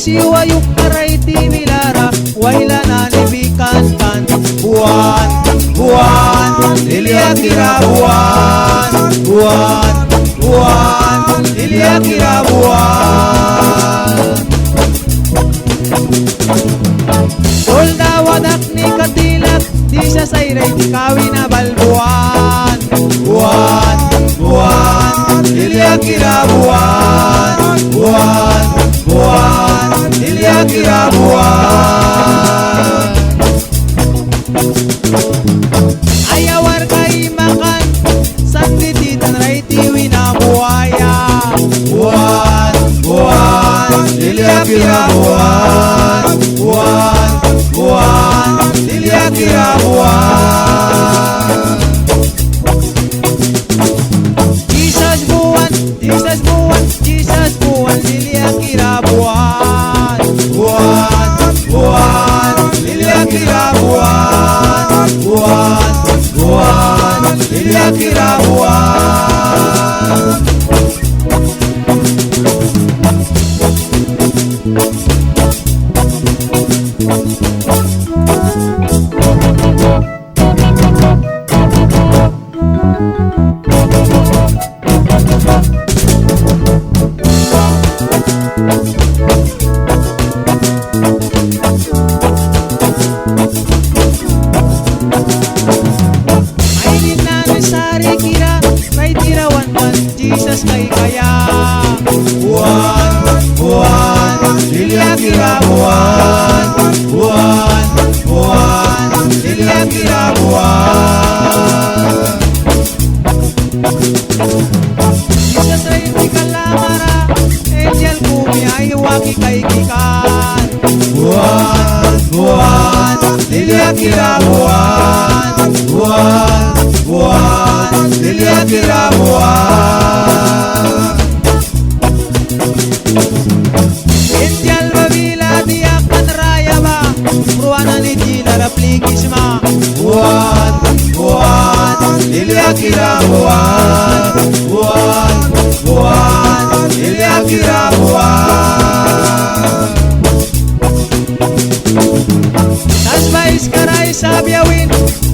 siwa yung karay di milara, wala na nibikan kan. Buwan, buwan, liliakira buwan, buwan, buwan, liliakira buwan. Solda wadak ni katilak, di sa sayray di kawin na balbuwan. Buwan, buwan, liliakira buwan, buwan, buwan, liliakira buwan. Ayawar kay makan, sandititan ray tiwi na buwaya. Buwan, buwan, liliakira buwan, buwan, buwan, liliakira buwan. Jesus buwan, Jesus buwan, Jesus buwan, liliakira buwan. Buwan, buwan, liliakira buwan. Buwan, buwan, liliakira buwan. Jesus kay kaya. Buwan, buwan, liliakira buwan. Buwan, buwan, liliakira buwan. Jesus ray di kalamara, angel kumiyay waki kay kikan. Buwan, buwan, liliakira buwan. Buwan, buwan, liliakira buwan. Indial babila diyak katraya ba, ruana ni Gina raplikisma. Buwan, buwan, liliakira buwan. Buwan, buwan, liliakira buwan. Tasbais karay sabyawin,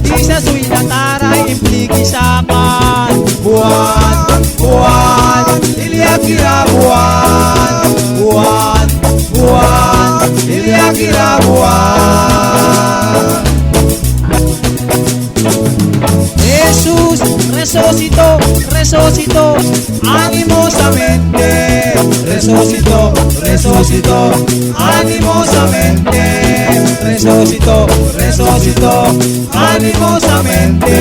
di sa suina taray implikisakan. Buwan, buwan, liliakira buwan. Buwan, buwan, liliakira buwan. Jesus resucitó, resucitó animosamente. Resucitó, resucitó animosamente. Resucitó, resucitó animosamente.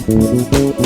Thank you.